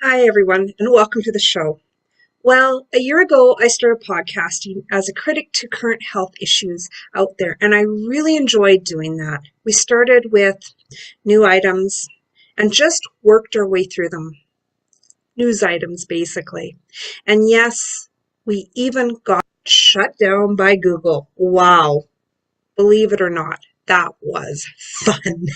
Hi, everyone, and welcome to the show. Well, a year ago, I started podcasting as a critic to current health issues out there, and I really enjoyed doing that. We started with new items and just worked our way through them. News items, basically. And yes, we even got shut down by Google. Wow. Believe it or not, that was fun.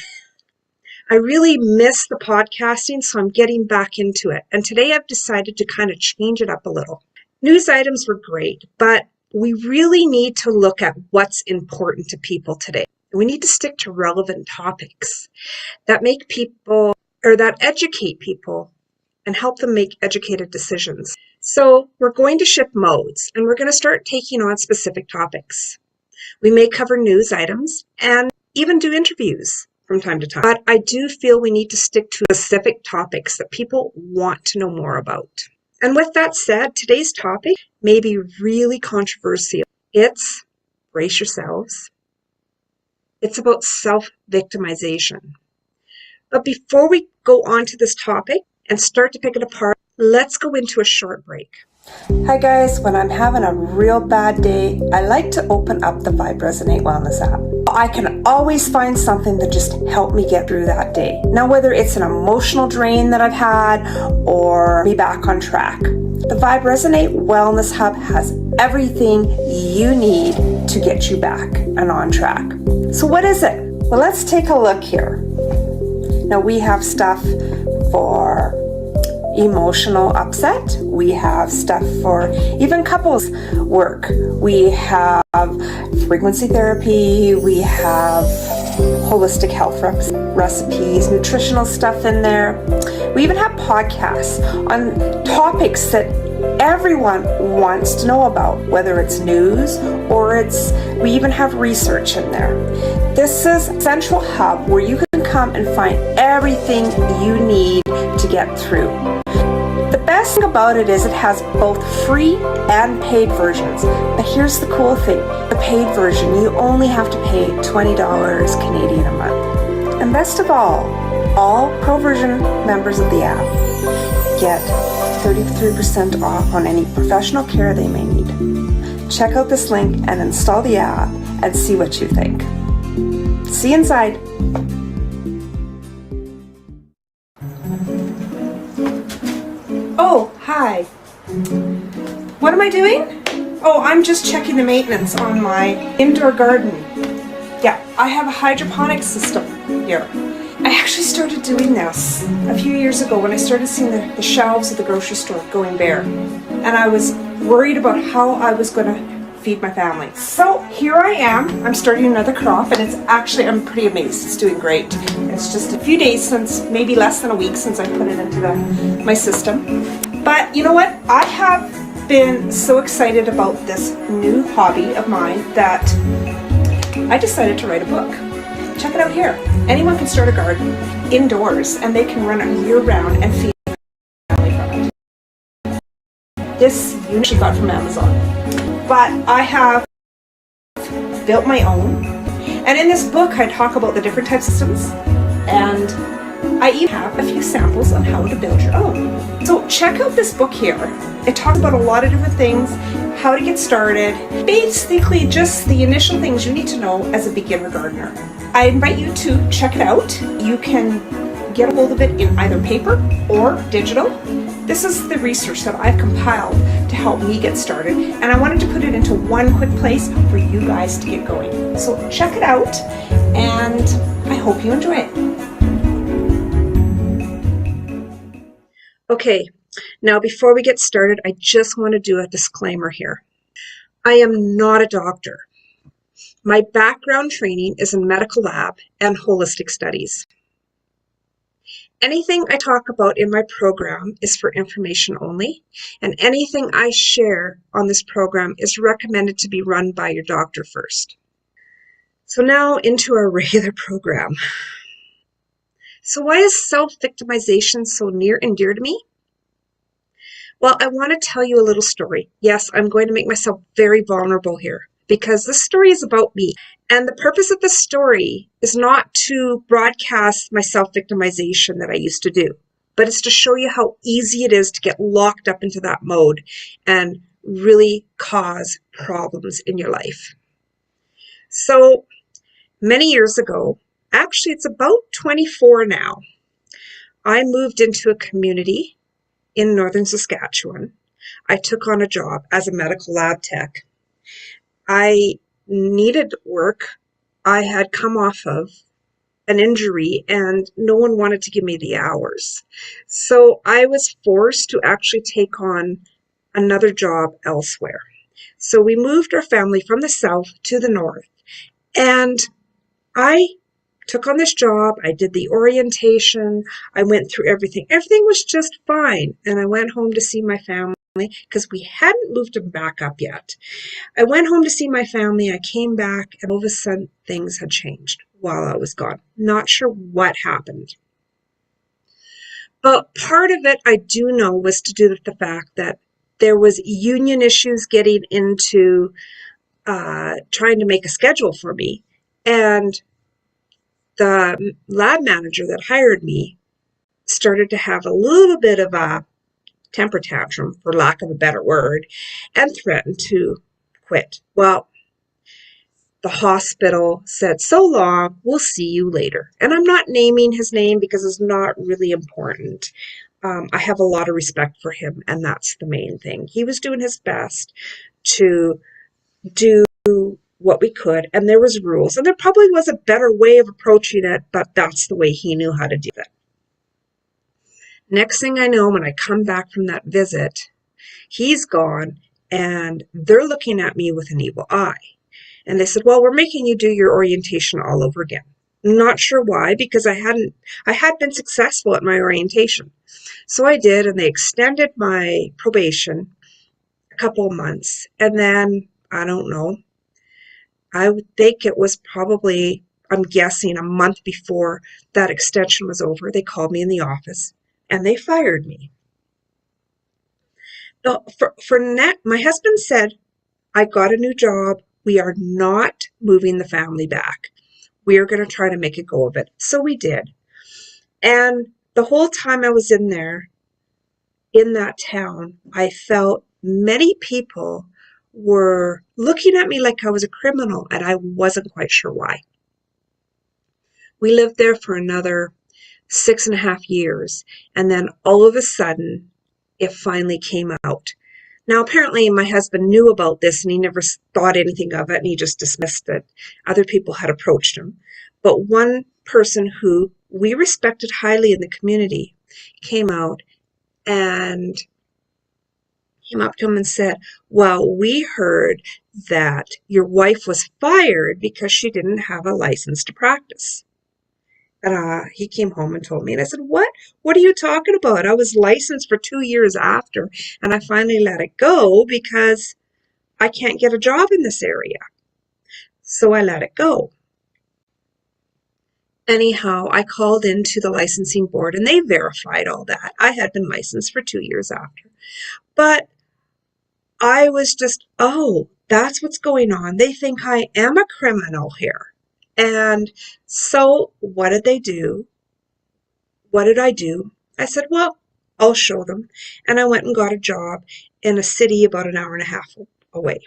I really miss the podcasting, so I'm getting back into it. And today I've decided to kind of change it up a little. News items were great, but we really need to look at what's important to people today. We need to stick to relevant topics that make people or that educate people and help them make educated decisions. So we're going to shift modes and we're going to start taking on specific topics. We may cover news items and even do interviews from time to time. But I do feel we need to stick to specific topics that people want to know more about. And with that said, today's topic may be really controversial. It's, brace yourselves, it's about self-victimization. But before we go on to this topic and start to pick it apart, let's go into a short break. Hi guys, when I'm having a real bad day, I like to open up the Vibe Resonate Wellness app. I can always find something to just help me get through that day. Now, whether it's an emotional drain that I've had or be back on track. The Vibe Resonate Wellness Hub has everything you need to get you back and on track. So what is it? Well, let's take a look here. Now we have stuff for emotional upset. We have stuff for even couples work. We have frequency therapy. We have holistic health recipes, nutritional stuff in there. We even have podcasts on topics that everyone wants to know about, whether it's news or we even have research in there. This is a central hub where you can come and find everything you need to get through. The best thing about it is it has both free and paid versions. But here's the cool thing. The paid version, you only have to pay $20 Canadian a month. And best of all Pro version members of the app get 33% off on any professional care they may need. Check out this link and install the app and see what you think. See you inside. Oh, hi. What am I doing? Oh, I'm just checking the maintenance on my indoor garden. Yeah, I have a hydroponic system here. I actually started doing this a few years ago when I started seeing the shelves at the grocery store going bare. And I was worried about how I was going to feed my family. So here I am. I'm starting another crop and I'm pretty amazed. It's doing great. It's just a few days since, maybe less than a week since I put it into my system. But you know what? I have been so excited about this new hobby of mine that I decided to write a book. Check it out here. Anyone can start a garden indoors and they can run it year round and feed their family from it. This you actually got from Amazon. But I have built my own. And in this book, I talk about the different types of systems. And I even have a few samples on how to build your own. So check out this book here. It talks about a lot of different things, how to get started, basically just the initial things you need to know as a beginner gardener. I invite you to check it out. You can get a hold of it in either paper or digital. This is the research that I've compiled to help me get started, and I wanted to put it into one quick place for you guys to get going. So check it out, and I hope you enjoy it. Okay, now before we get started, I just want to do a disclaimer here. I am not a doctor. My background training is in medical lab and holistic studies. Anything I talk about in my program is for information only, and anything I share on this program is recommended to be run by your doctor first. So now into our regular program. So why is self-victimization so near and dear to me? Well, I want to tell you a little story. Yes, I'm going to make myself very vulnerable here because this story is about me. And the purpose of this story is not to broadcast my self-victimization that I used to do, but it's to show you how easy it is to get locked up into that mode and really cause problems in your life. So many years ago, actually it's about 24 now, I moved into a community in northern Saskatchewan. I took on a job as a medical lab tech. I needed work. I had come off of an injury and no one wanted to give me the hours. So I was forced to actually take on another job elsewhere. So we moved our family from the south to the north. And I took on this job. I did the orientation. I went through everything. Everything was just fine. And I went home to see my family because we hadn't moved them back up yet. I went home to see my family. I came back and all of a sudden things had changed while I was gone. Not sure what happened. But part of it I do know was to do with the fact that there was union issues getting into trying to make a schedule for me. And the lab manager that hired me started to have a little bit of a temper tantrum, for lack of a better word, and threatened to quit. Well, the hospital said, "So long, we'll see you later." And I'm not naming his name because it's not really important. I have a lot of respect for him, and that's the main thing. He was doing his best to do what we could, and there was rules, and there probably was a better way of approaching it, but that's the way he knew how to do it. Next thing I know, when I come back from that visit, he's gone, and they're looking at me with an evil eye. And they said, "Well, we're making you do your orientation all over again." Not sure why, because I had been successful at my orientation. So I did, and they extended my probation a couple of months. And then, I don't know, I would think it was probably, I'm guessing, a month before that extension was over, they called me in the office and they fired me. Now, my husband said, "I got a new job. We are not moving the family back. We are going to try to make a go of it." So we did. And the whole time I was in there, in that town, I felt many people were looking at me like I was a criminal, and I wasn't quite sure why. We lived there for another 6.5 years, and then all of a sudden, it finally came out. Now, apparently, my husband knew about this and he never thought anything of it and he just dismissed it. Other people had approached him. But one person who we respected highly in the community came out and came up to him and said, "Well, we heard that your wife was fired because she didn't have a license to practice." And he came home and told me, and I said, "What? What are you talking about? I was licensed for 2 years after, and I finally let it go because I can't get a job in this area." So I let it go. Anyhow, I called into the licensing board and they verified all that. I had been licensed for 2 years after. But I was just, oh, that's what's going on. They think I am a criminal here. And so what did they do? What did I do? I said, "Well, I'll show them." And I went and got a job in a city about an hour and a half away.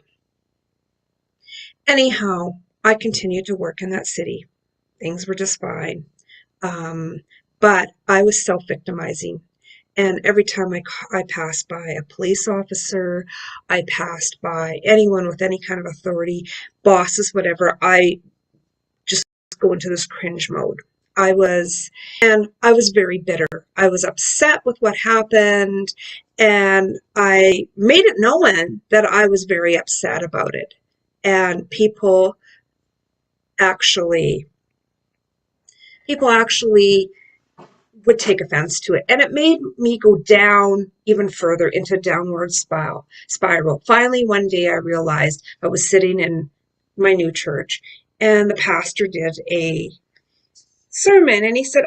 Anyhow, I continued to work in that city. Things were just fine. But I was self-victimizing. And every time I passed by a police officer, I passed by anyone with any kind of authority, bosses, whatever, I just go into this cringe mode. And I was very bitter. I was upset with what happened, and I made it known that I was very upset about it. And people actually would take offense to it. And it made me go down even further into a downward spiral. Finally, one day I realized I was sitting in my new church and the pastor did a sermon and he said,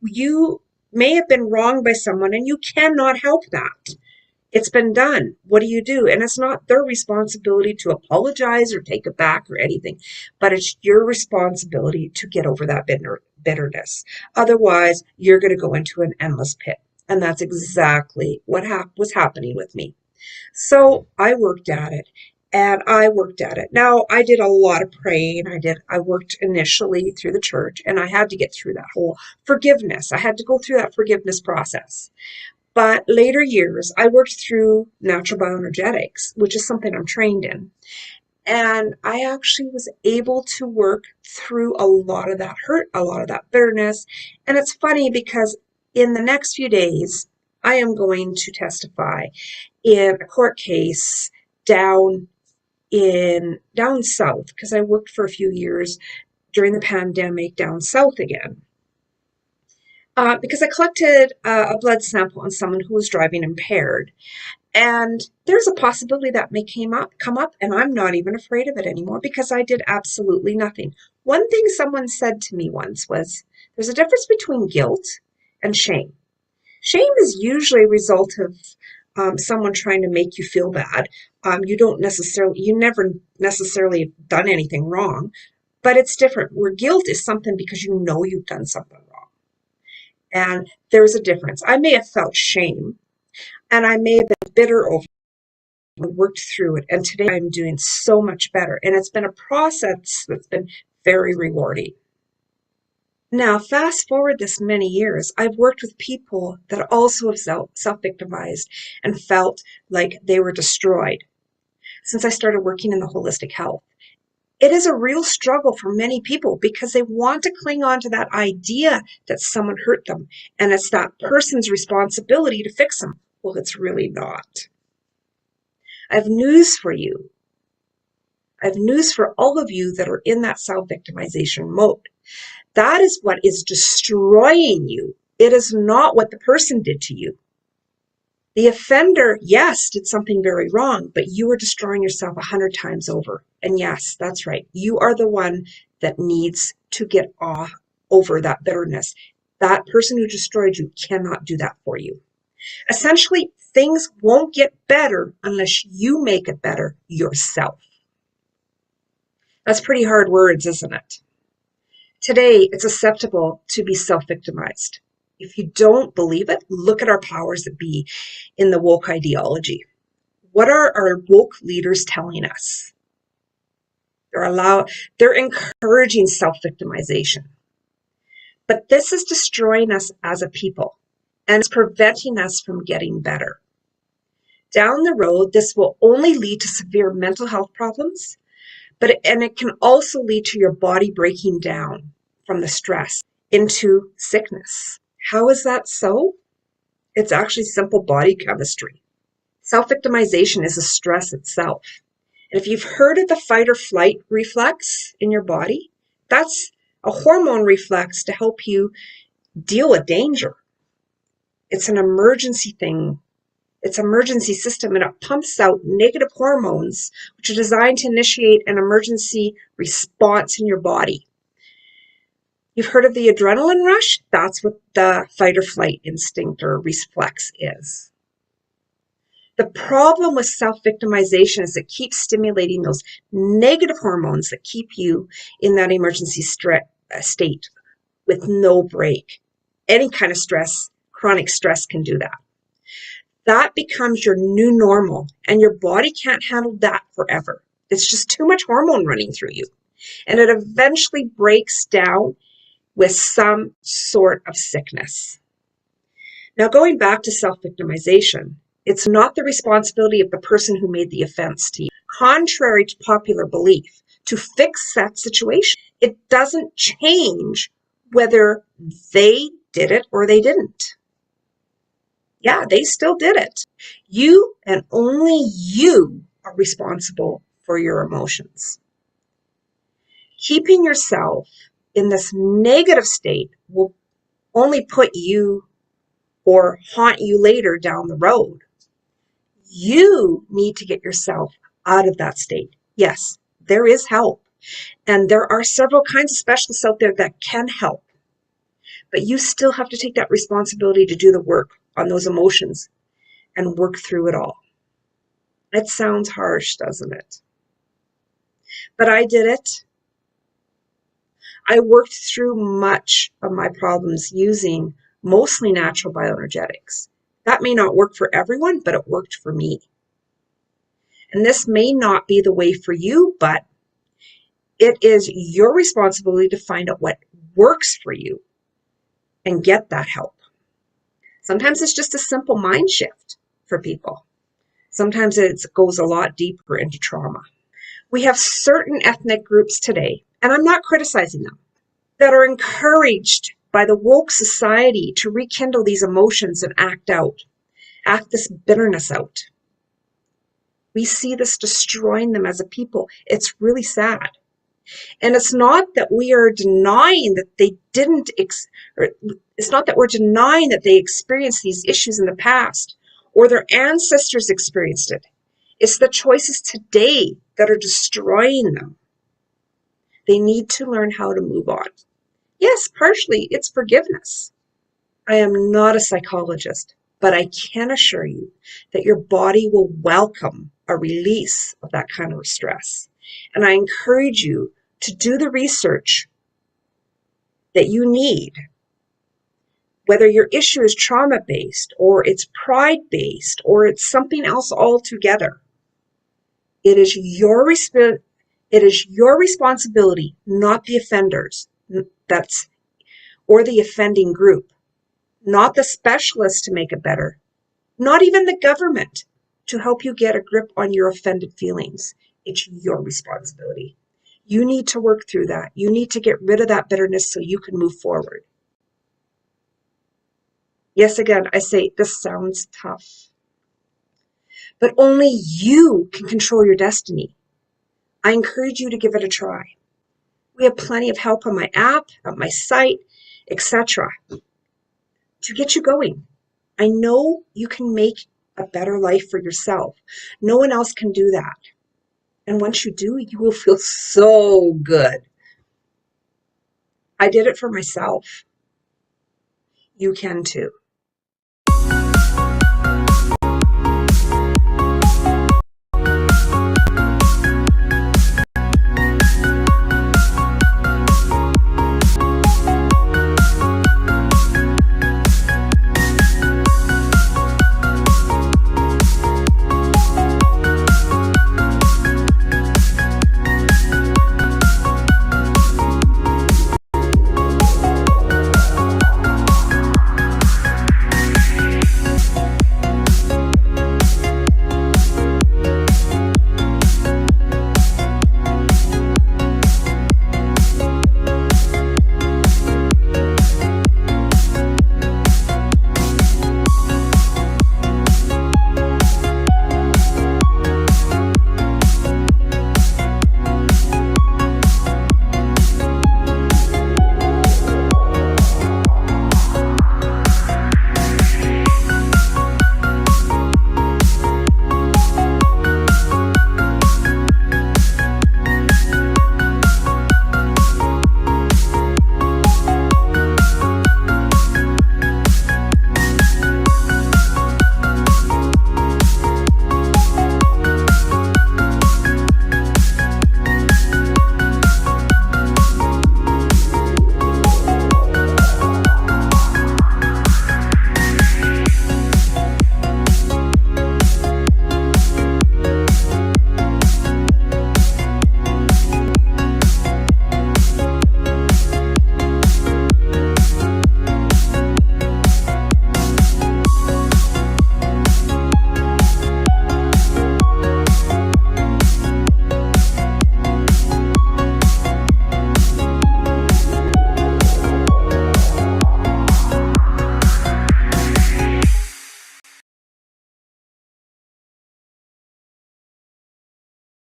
you may have been wronged by someone and you cannot help that. It's been done. What do you do? And it's not their responsibility to apologize or take it back or anything, but it's your responsibility to get over that bitterness. Otherwise, you're going to go into an endless pit. And that's exactly what was happening with me. So I worked at it and I worked at it. Now I did a lot of praying. I worked initially through the church and I had to get through that whole forgiveness. I had to go through that forgiveness process. But later years, I worked through natural bioenergetics, which is something I'm trained in. And I actually was able to work through a lot of that hurt, a lot of that bitterness. And it's funny because in the next few days, I am going to testify in a court case down south because I worked for a few years during the pandemic down south again. Because I collected a blood sample on someone who was driving impaired. And there's a possibility that may come up, and I'm not even afraid of it anymore because I did absolutely nothing. One thing someone said to me once was, there's a difference between guilt and shame. Shame is usually a result of someone trying to make you feel bad. You never necessarily done anything wrong, but it's different. Where guilt is something because you know you've done something wrong. And there's a difference. I may have felt shame and I may have been bitter over it, worked through it. And today I'm doing so much better. And it's been a process that's been very rewarding. Now, fast forward this many years, I've worked with people that also have self-victimized and felt like they were destroyed since I started working in the holistic health. It is a real struggle for many people because they want to cling on to that idea that someone hurt them and it's that person's responsibility to fix them. Well, it's really not. I have news for you. I have news for all of you that are in that self-victimization mode. That is what is destroying you. It is not what the person did to you. The offender, yes, did something very wrong, but you are destroying yourself 100 times over. And yes, that's right. You are the one that needs to get over that bitterness. That person who destroyed you cannot do that for you. Essentially, things won't get better unless you make it better yourself. That's pretty hard words, isn't it? Today, it's acceptable to be self-victimized. If you don't believe it, look at our powers that be in the woke ideology. What are our woke leaders telling us? They're encouraging self-victimization. But this is destroying us as a people and it's preventing us from getting better. Down the road, this will only lead to severe mental health problems, and it can also lead to your body breaking down from the stress into sickness. How is that so? It's actually simple body chemistry. Self-victimization is a stress itself. And if you've heard of the fight or flight reflex in your body, that's a hormone reflex to help you deal with danger. It's an emergency thing. It's an emergency system and it pumps out negative hormones, which are designed to initiate an emergency response in your body. You've heard of the adrenaline rush? That's what the fight or flight instinct or reflex is. The problem with self-victimization is it keeps stimulating those negative hormones that keep you in that emergency state with no break. Any kind of stress, chronic stress can do that. That becomes your new normal, and your body can't handle that forever. It's just too much hormone running through you. And it eventually breaks down with some sort of sickness. Now, going back to self-victimization, it's not the responsibility of the person who made the offense to you. Contrary to popular belief, to fix that situation, it doesn't change whether they did it or they didn't. Yeah, they still did it. You and only you are responsible for your emotions. Keeping yourself in this negative state will only put you or haunt you later down the road. You need to get yourself out of that state. Yes, there is help. And there are several kinds of specialists out there that can help. But you still have to take that responsibility to do the work on those emotions. and work through it all. It sounds harsh, doesn't it? But I did it. I worked through much of my problems using mostly natural bioenergetics. That may not work for everyone, but it worked for me. And this may not be the way for you, but it is your responsibility to find out what works for you and get that help. Sometimes it's just a simple mind shift for people. Sometimes it goes a lot deeper into trauma. We have certain ethnic groups today, and I'm not criticizing them, that are encouraged by the woke society to rekindle these emotions and act this bitterness out. We see this destroying them as a people. It's really sad. And it's not that we are denying that they didn't, it's not that we're denying that they experienced these issues in the past or their ancestors experienced it. It's the choices today that are destroying them. They need to learn how to move on. Yes, partially it's forgiveness. I am not a psychologist, but I can assure you that your body will welcome a release of that kind of stress. And I encourage you to do the research that you need, whether your issue is trauma-based or it's pride-based or it's something else altogether. It is your responsibility, not the offenders, or the offending group, not the specialists to make it better, not even the government to help you get a grip on your offended feelings. It's your responsibility. You need to work through that. You need to get rid of that bitterness so you can move forward. Yes, again, I say this sounds tough, but only you can control your destiny. I encourage you to give it a try. We have plenty of help on my app, on my site, etc. to get you going. I know you can make a better life for yourself. No one else can do that. And once you do, you will feel so good. I did it for myself. You can too.